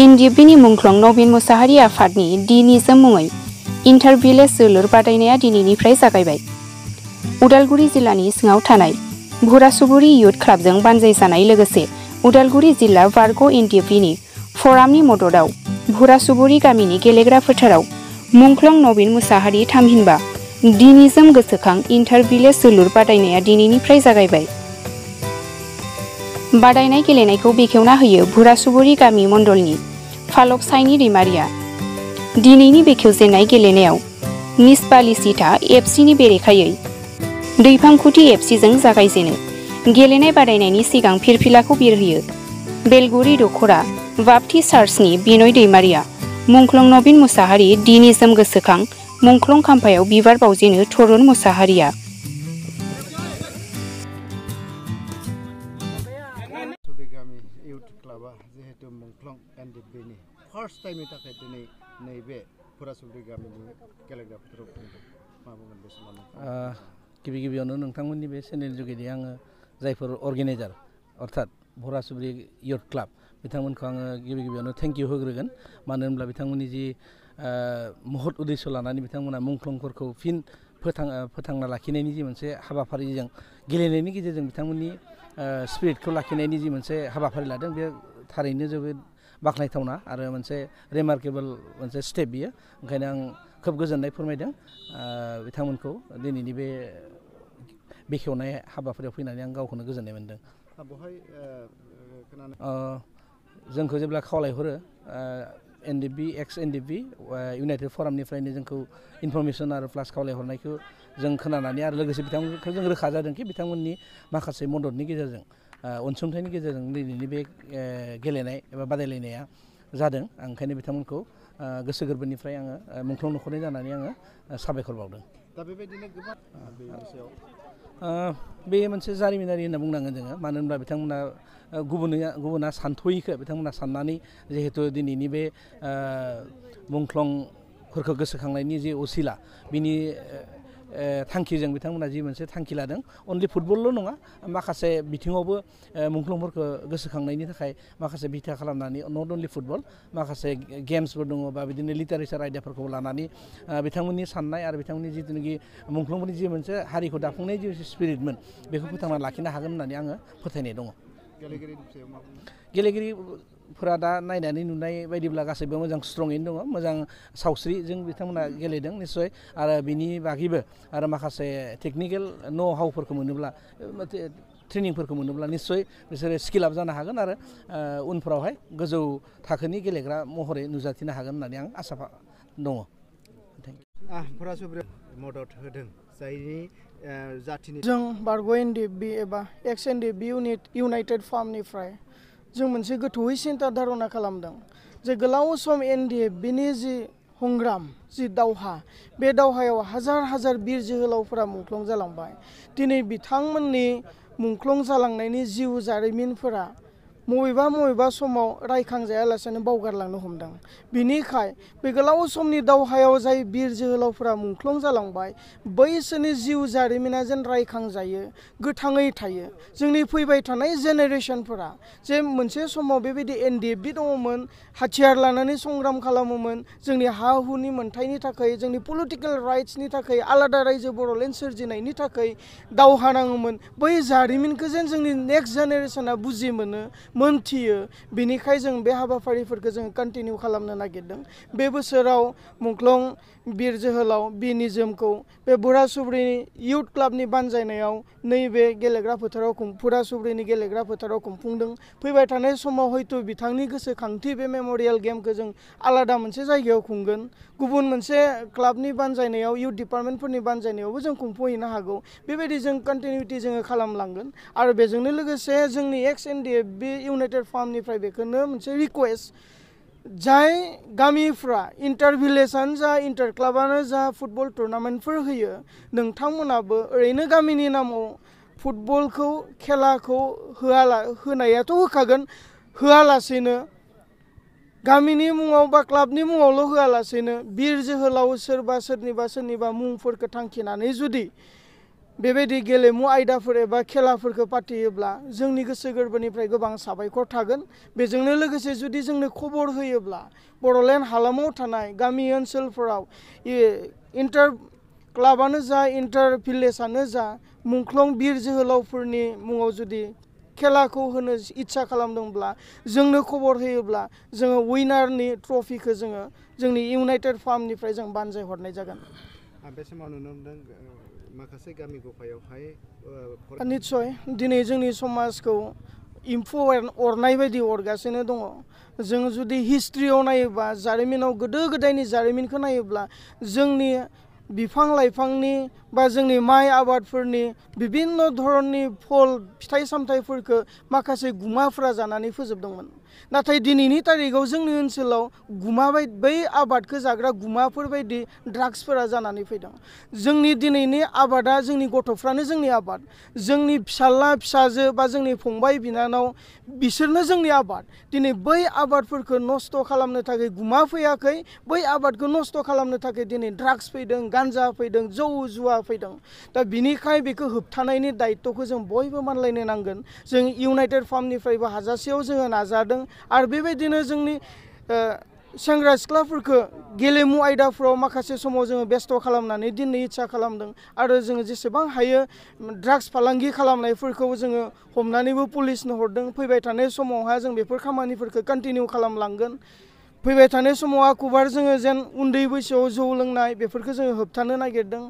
NDFB मुंख्लं नवीन मुसाहारि आफादनि D Nijwm मुङै इन्टार भिलेज जोलुर बादायनाया दिनैनिफ्राय जागायबाय। उदालगुरि जिल्लानि सिङाव थानाय भुरासुबुरि युथ क्लाबजों बानजायजानाय लोगोसे उदालगुरि जिल्ला बारग' NDFBनि फरामनि मददाव भुरासुबुरि गामिनि गेलेग्रा फोथाराव मुंख्लं नवीन मुसाहारि थामहिनबा D Nijwm गोसोखां इन्टार भिलेज जोलुर बादायनाया दिनैनिफ्राय जागायबाय। बादायनाय गेलेनायखौ बेखेवना होयो भुरासुबुरि गामि मण्डलनि फालक साइनि दैमारिया। दिनैनि बेखेवजेननाय गेलेनायाव निसबालिसिता एफसिनि बेरेखायै दैफांखुथि एफसिजों जागायजेनो। गेलेनाय बादायनायनि सिगां फिरफिलाखौ बिरहोयो। बेलगुरि दखरा बाप्ति चार्चनि बिनय दैमारिया मुंख्लं नवीन मुसाहारि D Nijwm गोसोखां मुंख्लं खाम्फायाव बिबार बावजेनो थरुन मुसाहारिया। गामि इउथ क्लाबा जिहेतु मुंख्लं NDFBनि फार्स्ट टाइमनि थाखाय दिनै नैबे भुरासुबुरि गामिनि गेलेग्रा फोथाराव फैदों। मा बुंगोन बे समाव? गिबियावनो नोंथांमोननि बे चेनेल जुगेदि आङो जायफोर अर्गेनाइजार अर्थात भुरासुबुरि इउथ क्लाब बिथांमोनखौ आङो गिबियावनो थेंक इउ होग्रोगोन। मानो होनब्ला बिथांमोननि जि महत उद्देश्य लानानै बिथांमोना मुंख्लंफोरखौ फिन फोथांना लाखिनायनि जि मोनसे हाबाफारिजों गेलेनायनि गेजेरजों बिथांमोननि स्पिरिटखौ लाखिनायनि जि मोनसे हाबाफारि लादों बे थारैनो जोबोद बाख्नायथावना आरो मोनसे रिमार्केबल मोनसे स्टेप बियो। ओंखायनो आं खोब गोजोननाय फोरमायदों बिथांमोनखौ दिनैनि बे बेखेवनाय हाबाफारियाव फैनानै आं गावखौनो गोजोननाय मोनदों। जोंखौ जेब्ला खावलायहरो NDFB एक्स NDFB इउनाइटेड फरामनिफ्रायनो जोंखौ इनफरमेसन आरो प्लास खावलायहरनायखौ जों खोनानानै आरो लोगोसे बिथांमोनखौ जों रोखा जादोंखि बिथांमोननि माखासे मददनि गेजेरजों अनसुंथाइनि गेजेरजों दिनैनि बे गेलेनाय एबा बादायलायनाया जादों। आं ओंखायनो बिथांमोनखौ गोसो गोरबोनिफ्राय आङो मुंख्लं न'खरनि जानानै आङो साबायखर बावदों। दा बेबायदिनो गोबां बेनि सायाव बे मोनसे जारिमिनारि होनना बुंनांगोन जोङो। मानो होनब्ला बिथांमोना गुबुना सानथ'यैखौ बिथांमोना साननानै जिहेतु दिनैनि बे मुंख्लंफोरखौ गोसोखांनायनि जि असिला बिनि थांखिजों बिथांमोना जि मोनसे थांखि लादों अनलि फुटबलल' नङा माखासे बिथिङावबो मुंख्लंफोरखौ गोसोखांनायनि थाखाय माखासे बिथा खालामनानै नट अनलि फुटबल माखासे गेम्सफोर दङ बा बिदिनो लिटारेचार आयदाफोरखौ लानानै बिथांमोननि साननाय आरो बिथांमोननि जिथुनाखि मुंख्लंफोरनि जि मोनसे हारिखौ दाफुंनाय जि स्पिरिटमोन बेखौ फोथांना लाखिनो हागोन होननानै आङो फोथायनाय दङ। गेलेगिरिफोरा दा नायनानै नुनाय बायदिब्ला गासैबो मोजां स्ट्रङैनो दङ, मोजां सावस्रिजों बिथांमोना गेलेदों निस्सय। आरो बिनि बागैबो आरो माखासे टेकनिकेल न' हाउफोरखौ मोनोब्ला ट्रेनिंफोरखौ मोनोब्ला निस्सय बिसोरो स्किल आप जानो हागोन आरो उनफोरावहाय गोजौ थाखोनि गेलेग्रा महरै नुजाथिनो हागोन होननानै आं आसा दङ। भुरासुबुरियाव मदद होदों जायनि जाथिनि जों बारग' NDFB एबा एक्स NDFB इउनाइटेड फार्मनिफ्राय जों मोनसे गोथौयै सिन्था धारना खालामदों जे गोलाव सम NDFBनि जि संग्राम जि दावहा बे दावहायाव हाजार बिर जोहोलावफोरा मुंख्लं जालांबाय। दिनै बिथांमोननि मुंख्लं जालांनायनि जिउ जारिमिनफोरा मबेबा समाव रायखांजायालासेनो बावगारलांनो हमदों। बिनिखाय बे गोलाव समनि दावहायाव जाय बिर जोहोलावफोरा मुंख्लं जालांबाय बैसोरनि जिउ जारिमिना जेन रायखांजायो गोथाङै थायो। जोंनि फैबाय थानाय जेनेरेसनफोरा जे मोनसे समाव बेबायदि NDFB दङमोन, हाथियार लानानै संग्राम खालामोमोन, जोंनि हा हुनि मोन्थायनि थाखाय, जोंनि पलिटिकेल राइट्सनि थाखाय, आलादा रायजो बर'लेण्ड सोरजिनायनि थाखाय दावहा नाङोमोन। बै जारिमिनखौ जेन जोंनि नेक्स्ट जेनेरेसना बुजि मोनथियो। बेनिखाय जों बे हाबाफारिफोरखौ जों कन्टिनिउ खालामनो नागिरदों। बे बोसोराव मुंख्लं बिर जोहोलाव D Nijwmखौ बे भुरासुबुरि इउथ क्लाबनि बानजायनायाव नैबे गेलेग्रा फोथाराव भुरासुबुरिनि गेलेग्रा फोथाराव खुंफुंदों। फैबाय थानाय समाव हयथ' बिथांनि गोसोखांथि बे मेम'रियेल गेमखौ जों आलादा मोनसे जायगायाव खुंगोन। गुबुन मोनसे क्लाबनि बानजायनायाव इउथ डिपार्टमेन्टफोरनि बानजायनायावबो जों खुंफुंहैनो हागौ। बेबायदि जों कन्टिनिउटि जोङो खालामलांगोन। आरो बेजोंनो लोगोसे जोंनि एक्स NDFB इउनाइटेड फार्मनिफ्राय बेखौनो मोनसे रिक्वेस्ट जाय गामिफ्रा इन्टार भिलेजानो जा इन्टार क्लाबानो जा फुटबल टुर्नामेन्टफोर होयो नोंथांमोनाबो ओरैनो गामिनि नामाव फुटबलखौ खेलाखौ होनायाथ' होखागोन, होआलासेनो गामिनि मुङाव बा क्लाबनि मुङावल' होआलासेनो बिर जोहोलाव सोरनिबा मुंफोरखौ थांखिनानै जुदि बेबायदि गेलेमु आयदाफोर एबा खेलाफोरखौ फाथियोब्ला जोंनि गोसो गोरबोनिफ्राय गोबां साबायखर थागोन। बेजोंनो लोगोसे जुदि जोंनो खबर होयोब्ला बड'लेण्ड हालामाव थानाय गामि ओनसोलफोराव इन्टार क्लाबानो जा इन्टार भिलेजानो जा मुंख्लं बिर जोहोलावफोरनि मुङाव जुदि खेलाखौ होनो इच्छा खालामदोंब्ला जोंनो खबर होयोब्ला जोङो उइनारनि ट्रफिखौ जोङो जोंनि इउनाइटेड फार्मनिफ्राय जों बानजाय हरनाय जागोन। बे समाव नुनो मोनदों माखासे गामि गफायावहाय निस्सय दिनै जोंनि समाजखौ एम्फौ अरनाय बायदि अरगासिनो दङ। जों जुदि हिस्ट्रियाव नायोबा जारिमिनाव गोदो गोदायनि जारिमिनखौ नायोब्ला जोंनि बिफां लाइफांनि बा जोंनि माइ आबादफोरनि बिभिन्न धरननि फल फिथाइ सामथाइफोरखौ माखासे गुमाफोरा जानानै फोजोबदोंमोन। नाथाय दिनैनि तारिखाव जोंनि ओनसोलाव गुमा बै आबादखौ जाग्रा गुमाफोर बायदि ड्राग्सफोरा जानानै फैदों। जोंनि दिनैनि आबादा जोंनि गथ'फ्रानो जोंनि आबाद, जोंनि फिसाला फिसाजो बा जोंनि फंबाय बिनानाव बिसोरनो जोंनि आबाद। दिनै बै आबादफोरखौ नस्थ' खालामनो थाखाय गुमा फैयाखै, बै आबादखौ नस्थ' खालामनो थाखाय दिनै ड्राग्स फैदों, गान्जा फैदों, जौ जुवा फैदों। दा बिनिखाय बेखौ होबथानायनि दायित्वखौ जों बयबो मानलायनो नांगोन। जों इउनाइटेड फार्मनिफ्रायबो हाजासेयाव जोङो नाजादों आरो बेबायदिनो जोंनि सेंग्रा सिख्लाफोरखौ गेलेमु आयदाफ्राव माखासे समाव जोङो बेस्थ' खालामनानै दोननो इच्छा खालामदों आरो जोङो जेसेबां हायो ड्राग्स फालांगि खालामनायफोरखौ जोङो हमनानैबो पुलिसनो हरदों। फैबाय थानाय समावहा जों बेफोर खामानिफोरखौ कन्टिनिउ खालामलांगोन। फैबाय थानाय समाव आकुबार जोङो जेन उन्दै बैसोआव जौ लोंनाय बेफोरखौ जोङो होबथानो नागिरदों।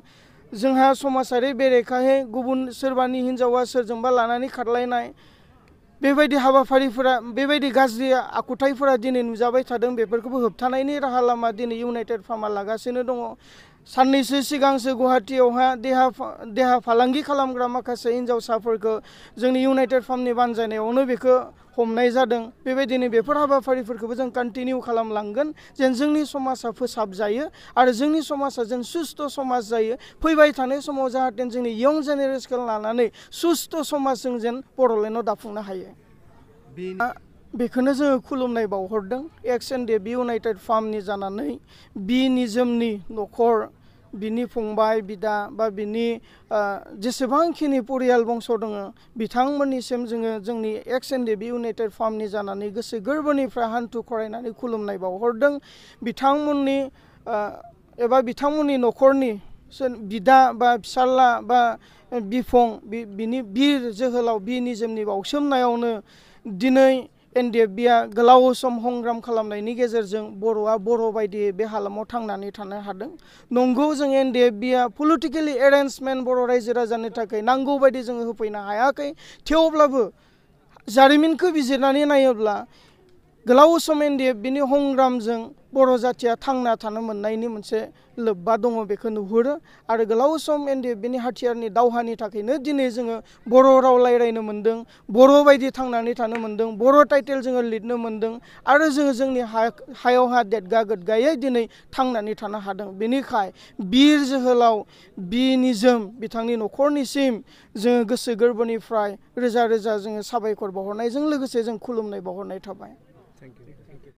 जोंहा समाजारि बेरेखायै गुबुन सोरबानि हिन्जावा सोरजोंबा लानानै खारलायनाय बेबायदि हाबाफारिफोरा बेबायदि गाज्रि आखुथायफोरा दिनै नुजाबाय थादों। बेफोरखौबो होबथानायनि राहा लामा दिनै इउनाइटेड फार्मा लागासिनो दङ। साननैसो सिगांसो गुवाहाटीयावहा देहा फालांगि खालामग्रा माखासे हिन्जावसाफोरखौ जोंनि इउनाइटेड फार्मनि बानजायनायावनो बेखौ हमनाय जादों। बेबायदिनो बेफोर हाबाफारिफोरखौबो जों कन्टिनिउ खालामलांगोन जेन जोंनि समाजा फोसाबजायो आरो जोंनि समाजा जेन सुस्थ' समाज जायो। फैबाय थानाय समाव जाहाथे जोंनि इयं जेनेरेसनखौ लानानै सुस्थ' समाजजों जेन बड'लेण्डआव दाफुंनो हायो। बेखौनो जोङो खुलुमनाय बावहरदों। एक्स NDFB इउनाइटेड फार्मनि जानानै बि निजोमनि न'खर, बिनि फंबाय बिदा बा बिनि जेसेबांखिनि परियाल बंस दङ बिथांमोननिसिम जोङो जोंनि एक्स NDFB इउनाइटेड फार्मनि जानानै गोसो गोरबोनिफ्राय हान्थु खरायनानै खुलुमनाय बावहरदों। बिथांमोननि एबा बिथांमोननि न'खरनि बिदा बा फिसाला बा बिफं बिनि बिर जोहोलाव बि निजोमनि बावसोमनायावनो दिनै NDFBआ गोलाव सम संग्राम खालामनायनि गेजेरजों बर'आ बर' बायदियै बे हालामाव थांनानै थानो हादों। नंगौ जों NDFBआ पलिटिकेलि एरेन्जमेन्ट बर' रायजो राजानि थाखाय नांगौ बायदि जोङो होफैनो हायाखै। थेवब्लाबो जारिमिनखौ बिजिरनानै नायोब्ला गोलाव सम NDFBनि संग्रामजों बर' जाथिया थांना थानो मोननायनि मोनसे लोब्बा दङ बेखौ नुहुरो आरो गोलाव सम NDFBनि हाथियारनि दावहानि थाखायनो दिनै जोङो बर' राव रायज्लायनो मोन्दों, बर' बायदि थांनानै थानो मोन्दों, बर' टाइटेल जोङो लिरनो मोन्दों आरो जोङो जोंनि हायावहा देदगा गोदगायै दिनै थांनानै थानो हादों। बेनिखाय बिर जोहोलाव बि निजोम बिथांनि न'खरनिसिम जोङो गोसो गोरबोनिफ्राय रोजा रोजा जोङो साबायखर बावहरनायजों लोगोसे जों खुलुमनाय बावहरनाय थाबाय।